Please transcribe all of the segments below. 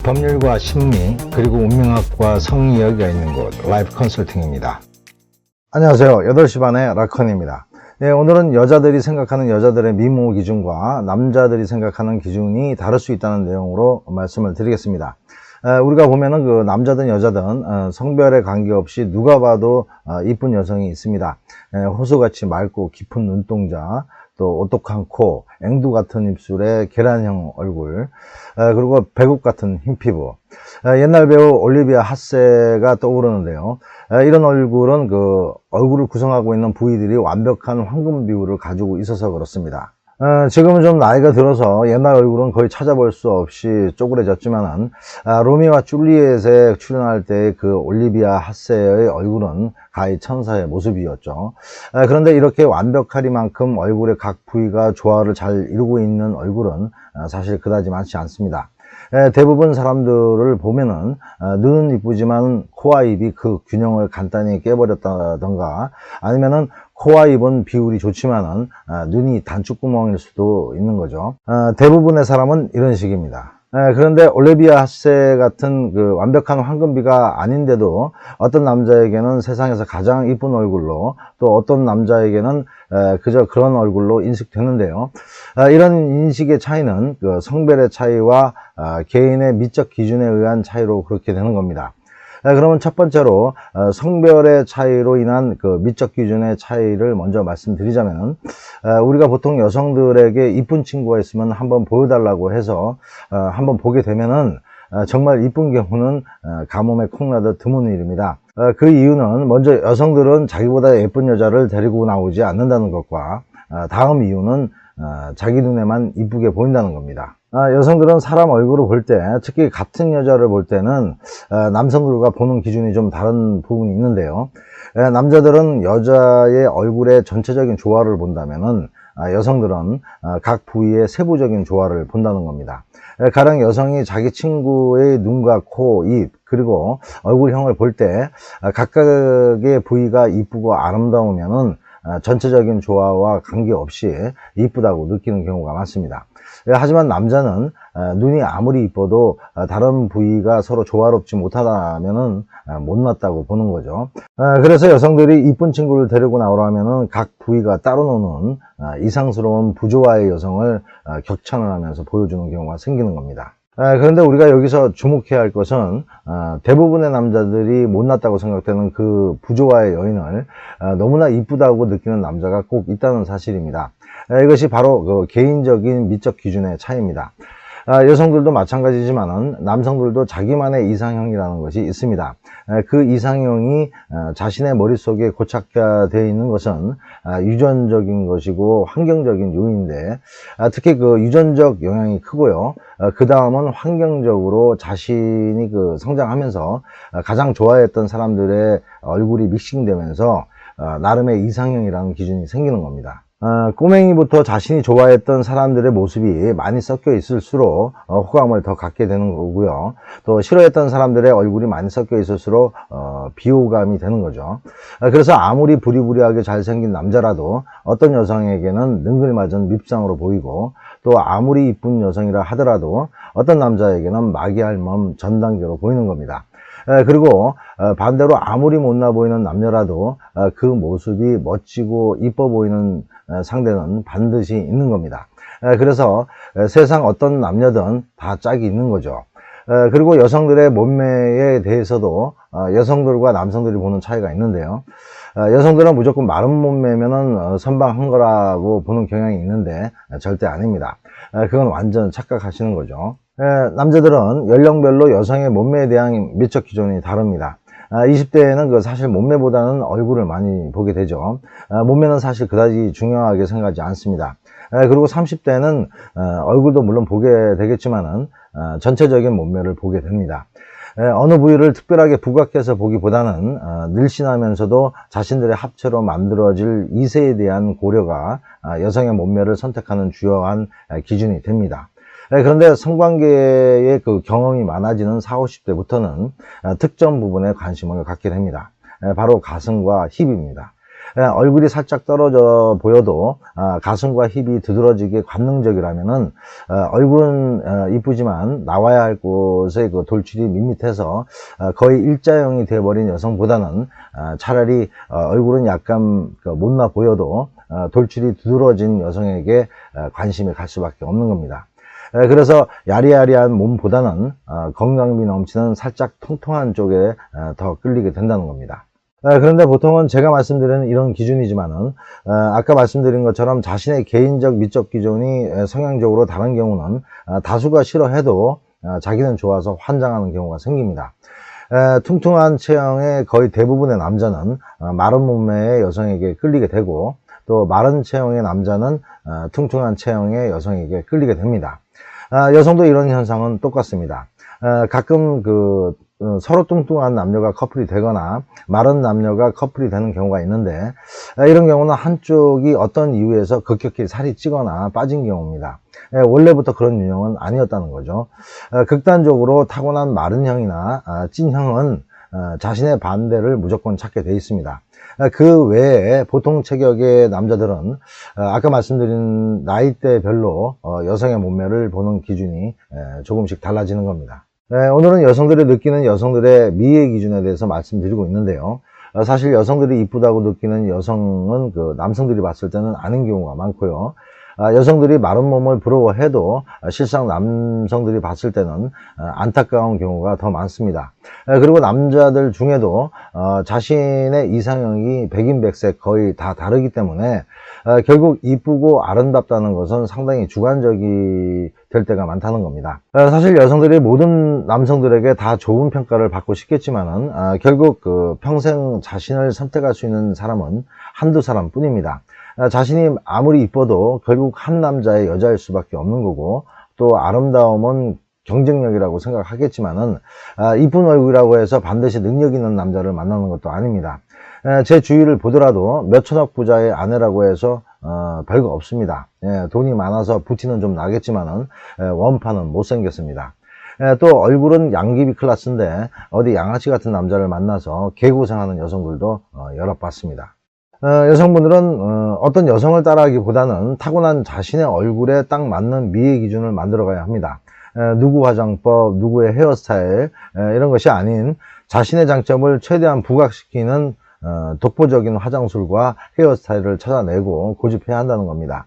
법률과 심리 그리고 운명학과 성리 이야기가 있는 곳 라이프 컨설팅입니다. 안녕하세요. 8시 반의 라컨입니다. 네, 오늘은 여자들이 생각하는 여자들의 미모 기준과 남자들이 생각하는 기준이 다를 수 있다는 내용으로 말씀을 드리겠습니다. 우리가 보면은 그 남자든 여자든 성별에 관계없이 누가 봐도 이쁜 여성이 있습니다. 호수같이 맑고 깊은 눈동자, 또 오똑한 코, 앵두 같은 입술에 계란형 얼굴, 그리고 배국 같은 흰 피부. 옛날 배우 올리비아 핫세가 떠오르는데요. 이런 얼굴은 그 얼굴을 구성하고 있는 부위들이 완벽한 황금 비율을 가지고 있어서 그렇습니다. 지금은 좀 나이가 들어서 옛날 얼굴은 거의 찾아볼 수 없이 쪼그레졌지만은 로미오와 줄리엣에 출연할 때 그 올리비아 핫세의 얼굴은 가히 천사의 모습이었죠. 그런데 이렇게 완벽하리만큼 얼굴의 각 부위가 조화를 잘 이루고 있는 얼굴은 사실 그다지 많지 않습니다. 대부분 사람들을 보면은 눈은 이쁘지만 코와 입이 그 균형을 간단히 깨버렸다던가, 아니면은 코와 입은 비율이 좋지만은 눈이 단추구멍일 수도 있는 거죠. 대부분의 사람은 이런 식입니다. 그런데 올리비아 핫세 같은 그 완벽한 황금비가 아닌데도 어떤 남자에게는 세상에서 가장 이쁜 얼굴로, 또 어떤 남자에게는 그저 그런 얼굴로 인식되는데요. 이런 인식의 차이는 그 성별의 차이와 개인의 미적 기준에 의한 차이로 그렇게 되는 겁니다. 그러면 첫 번째로 성별의 차이로 인한 그 미적 기준의 차이를 먼저 말씀드리자면, 우리가 보통 여성들에게 이쁜 친구가 있으면 한번 보여달라고 해서 한번 보게 되면은 정말 이쁜 경우는 가뭄에 콩나듯 드문 일입니다. 그 이유는 먼저 여성들은 자기보다 예쁜 여자를 데리고 나오지 않는다는 것과, 다음 이유는 자기 눈에만 이쁘게 보인다는 겁니다. 여성들은 사람 얼굴을 볼 때, 특히 같은 여자를 볼 때는 남성들과 보는 기준이 좀 다른 부분이 있는데요. 남자들은 여자의 얼굴의 전체적인 조화를 본다면은 여성들은 각 부위의 세부적인 조화를 본다는 겁니다. 가령 여성이 자기 친구의 눈과 코, 입, 그리고 얼굴형을 볼 때 각각의 부위가 이쁘고 아름다우면은 전체적인 조화와 관계없이 이쁘다고 느끼는 경우가 많습니다. 하지만 남자는 눈이 아무리 이뻐도 다른 부위가 서로 조화롭지 못하다면은 못났다고 보는 거죠. 그래서 여성들이 이쁜 친구를 데리고 나오려면은 각 부위가 따로 노는 이상스러운 부조화의 여성을 격찬을 하면서 보여주는 경우가 생기는 겁니다. 그런데 우리가 여기서 주목해야 할 것은 대부분의 남자들이 못났다고 생각되는 그 부조화의 여인을 너무나 이쁘다고 느끼는 남자가 꼭 있다는 사실입니다. 이것이 바로 그 개인적인 미적 기준의 차이입니다. 여성들도 마찬가지지만 남성들도 자기만의 이상형이라는 것이 있습니다. 그 이상형이 자신의 머릿속에 고착되어 있는 것은 유전적인 것이고 환경적인 요인인데, 특히 그 유전적 영향이 크고요. 그 다음은 환경적으로 자신이 그 성장하면서 가장 좋아했던 사람들의 얼굴이 믹싱되면서 나름의 이상형이라는 기준이 생기는 겁니다. 꼬맹이부터 자신이 좋아했던 사람들의 모습이 많이 섞여 있을수록 호감을 더 갖게 되는 거고요. 또 싫어했던 사람들의 얼굴이 많이 섞여 있을수록 비호감이 되는 거죠. 그래서 아무리 부리부리하게 잘생긴 남자라도 어떤 여성에게는 능글맞은 밉상으로 보이고, 또 아무리 이쁜 여성이라 하더라도 어떤 남자에게는 마귀알몸 전단계로 보이는 겁니다. 그리고 반대로 아무리 못나 보이는 남녀라도 그 모습이 멋지고 이뻐 보이는 상대는 반드시 있는 겁니다. 그래서 세상 어떤 남녀든 다 짝이 있는 거죠. 그리고 여성들의 몸매에 대해서도 여성들과 남성들이 보는 차이가 있는데요. 여성들은 무조건 마른 몸매면은 선방한 거라고 보는 경향이 있는데 절대 아닙니다. 그건 완전 착각하시는 거죠. 남자들은 연령별로 여성의 몸매에 대한 미적 기준이 다릅니다. 20대에는 그 사실 몸매보다는 얼굴을 많이 보게 되죠. 몸매는 사실 그다지 중요하게 생각하지 않습니다. 그리고 30대는 얼굴도 물론 보게 되겠지만은 전체적인 몸매를 보게 됩니다. 어느 부위를 특별하게 부각해서 보기보다는 늘씬하면서도 자신들의 합체로 만들어질 이세에 대한 고려가 여성의 몸매를 선택하는 주요한 기준이 됩니다. 그런데 성관계의 그 경험이 많아지는 40, 50대부터는 특정 부분에 관심을 갖게 됩니다. 바로 가슴과 힙입니다. 얼굴이 살짝 떨어져 보여도 가슴과 힙이 두드러지게 관능적이라면은 얼굴은 이쁘지만 나와야 할 곳의 그 돌출이 밋밋해서 거의 일자형이 되어버린 여성보다는 차라리 얼굴은 약간 못나 보여도 돌출이 두드러진 여성에게 관심이 갈 수밖에 없는 겁니다. 그래서 야리야리한 몸보다는 건강미 넘치는 살짝 통통한 쪽에 더 끌리게 된다는 겁니다. 그런데 보통은 제가 말씀드리는 이런 기준이지만은 아까 말씀드린 것처럼 자신의 개인적 미적 기준이 성향적으로 다른 경우는 다수가 싫어해도 자기는 좋아서 환장하는 경우가 생깁니다. 퉁퉁한 체형의 거의 대부분의 남자는 마른 몸매의 여성에게 끌리게 되고, 또 마른 체형의 남자는 퉁퉁한 체형의 여성에게 끌리게 됩니다. 여성도 이런 현상은 똑같습니다. 가끔 서로 뚱뚱한 남녀가 커플이 되거나 마른 남녀가 커플이 되는 경우가 있는데, 이런 경우는 한쪽이 어떤 이유에서 급격히 살이 찌거나 빠진 경우입니다. 원래부터 그런 유형은 아니었다는 거죠. 극단적으로 타고난 마른형이나 찐형은 자신의 반대를 무조건 찾게 돼 있습니다. 그 외에 보통 체격의 남자들은 아까 말씀드린 나이대별로 여성의 몸매를 보는 기준이 조금씩 달라지는 겁니다. 오늘은 여성들이 느끼는 여성들의 미의 기준에 대해서 말씀드리고 있는데요. 사실 여성들이 이쁘다고 느끼는 여성은 남성들이 봤을 때는 아닌 경우가 많고요. 여성들이 마른 몸을 부러워해도 실상 남성들이 봤을 때는 안타까운 경우가 더 많습니다. 그리고 남자들 중에도 자신의 이상형이 백인백색 거의 다 다르기 때문에 결국 이쁘고 아름답다는 것은 상당히 주관적이 될 때가 많다는 겁니다. 사실 여성들이 모든 남성들에게 다 좋은 평가를 받고 싶겠지만은 결국 평생 자신을 선택할 수 있는 사람은 한두 사람 뿐입니다. 자신이 아무리 이뻐도 결국 한 남자의 여자일 수밖에 없는 거고, 또 아름다움은 경쟁력이라고 생각하겠지만은 이쁜 얼굴이라고 해서 반드시 능력 있는 남자를 만나는 것도 아닙니다. 제 주위를 보더라도 몇천억 부자의 아내라고 해서 별거 없습니다. 돈이 많아서 부티는 좀 나겠지만은 원판은 못생겼습니다. 또 얼굴은 양귀비 클래스인데 어디 양아치 같은 남자를 만나서 개고생하는 여성들도 여럿 봤습니다. 여성분들은 어떤 여성을 따라하기보다는 타고난 자신의 얼굴에 딱 맞는 미의 기준을 만들어 가야 합니다. 누구 화장법, 누구의 헤어스타일 이런 것이 아닌 자신의 장점을 최대한 부각시키는 독보적인 화장술과 헤어스타일을 찾아내고 고집해야 한다는 겁니다.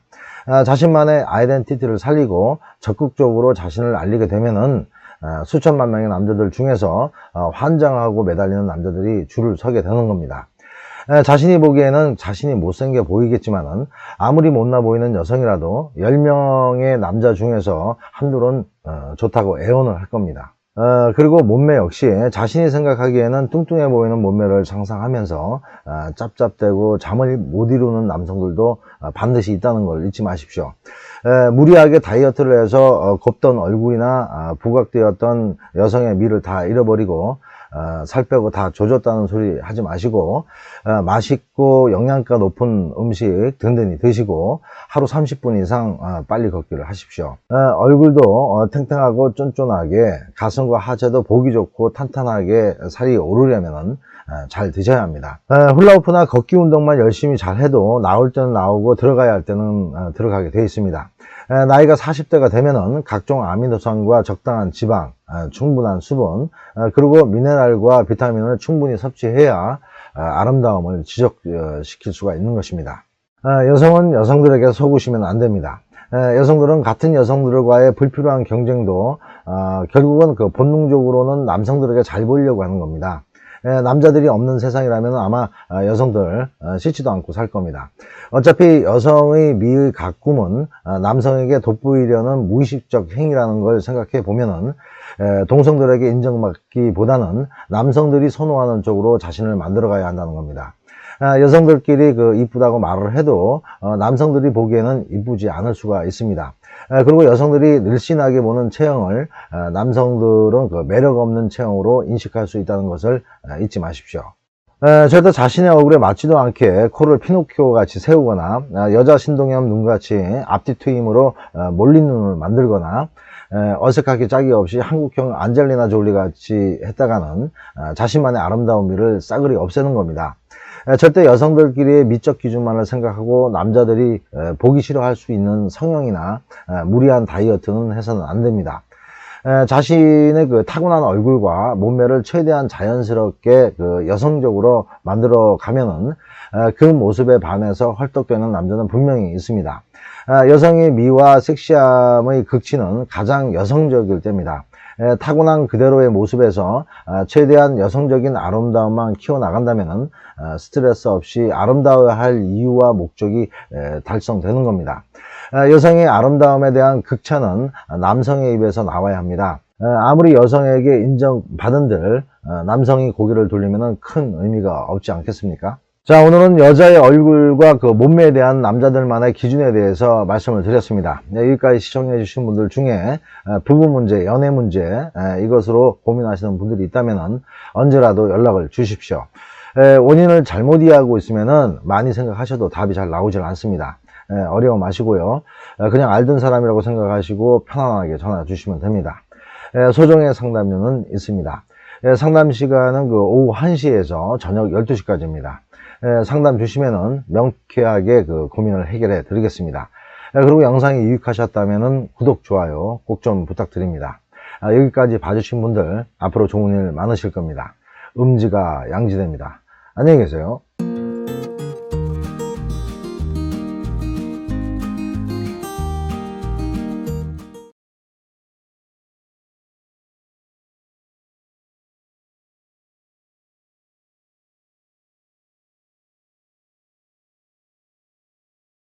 자신만의 아이덴티티를 살리고 적극적으로 자신을 알리게 되면은 수천만 명의 남자들 중에서 환장하고 매달리는 남자들이 줄을 서게 되는 겁니다. 자신이 보기에는 자신이 못생겨 보이겠지만은 아무리 못나 보이는 여성이라도 10명의 남자 중에서 한둘은 좋다고 애원을 할 겁니다. 그리고 몸매 역시 자신이 생각하기에는 뚱뚱해 보이는 몸매를 상상하면서 짭짭대고 잠을 못 이루는 남성들도 반드시 있다는 걸 잊지 마십시오. 무리하게 다이어트를 해서 곱던 얼굴이나 부각되었던 여성의 미를 다 잃어버리고 살 빼고 다 조졌다는 소리 하지 마시고, 맛있고 영양가 높은 음식 든든히 드시고 하루 30분 이상 빨리 걷기를 하십시오. 얼굴도 탱탱하고 쫀쫀하게, 가슴과 하체도 보기 좋고 탄탄하게 살이 오르려면 잘 드셔야 합니다. 훌라후프나 걷기 운동만 열심히 잘 해도 나올 때는 나오고 들어가야 할 때는 들어가게 되어 있습니다. 나이가 40대가 되면은 각종 아미노산과 적당한 지방, 충분한 수분, 그리고 미네랄과 비타민을 충분히 섭취해야 아름다움을 지속시킬 수가 있는 것입니다. 여성은 여성들에게 속으시면 안 됩니다. 여성들은 같은 여성들과의 불필요한 경쟁도 결국은 본능적으로는 남성들에게 잘 보이려고 하는 겁니다. 남자들이 없는 세상이라면 아마 여성들 싫지도 않고 살 겁니다. 어차피 여성의 미의 가꿈은 남성에게 돋보이려는 무의식적 행위라는 걸 생각해 보면은 동성들에게 인정받기보다는 남성들이 선호하는 쪽으로 자신을 만들어 가야 한다는 겁니다. 여성들끼리 이쁘다고 말을 해도 남성들이 보기에는 이쁘지 않을 수가 있습니다. 그리고 여성들이 늘씬하게 보는 체형을 남성들은 매력 없는 체형으로 인식할 수 있다는 것을 잊지 마십시오. 절대 자신의 얼굴에 맞지도 않게 코를 피노키오 같이 세우거나 여자 신동엽 눈같이 앞뒤 트임으로 몰린 눈을 만들거나 어색하게 짝이 없이 한국형 안젤리나 졸리 같이 했다가는 자신만의 아름다운 미를 싸그리 없애는 겁니다. 절대 여성들끼리의 미적 기준만을 생각하고 남자들이 보기 싫어할 수 있는 성형이나 무리한 다이어트는 해서는 안 됩니다. 자신의 그 타고난 얼굴과 몸매를 최대한 자연스럽게 그 여성적으로 만들어 가면은 그 모습에 반해서 헐떡대는 남자는 분명히 있습니다. 여성의 미와 섹시함의 극치는 가장 여성적일 때입니다. 타고난 그대로의 모습에서 최대한 여성적인 아름다움만 키워나간다면 스트레스 없이 아름다워야 할 이유와 목적이 달성되는 겁니다. 여성의 아름다움에 대한 극찬은 남성의 입에서 나와야 합니다. 아무리 여성에게 인정받은들 남성이 고개를 돌리면 큰 의미가 없지 않겠습니까? 자, 오늘은 여자의 얼굴과 그 몸매에 대한 남자들만의 기준에 대해서 말씀을 드렸습니다. 여기까지 시청해 주신 분들 중에 부부 문제, 연애 문제 이것으로 고민하시는 분들이 있다면 언제라도 연락을 주십시오. 원인을 잘못 이해하고 있으면 많이 생각하셔도 답이 잘 나오질 않습니다. 어려워 마시고요. 그냥 알던 사람이라고 생각하시고 편안하게 전화 주시면 됩니다. 소정의 상담료는 있습니다. 상담 시간은 그 오후 1시에서 저녁 12시까지입니다. 상담 주시면은 명쾌하게 그 고민을 해결해 드리겠습니다. 그리고 영상이 유익하셨다면 구독, 좋아요 꼭 좀 부탁드립니다. 여기까지 봐주신 분들 앞으로 좋은 일 많으실 겁니다. 음지가 양지됩니다. 안녕히 계세요.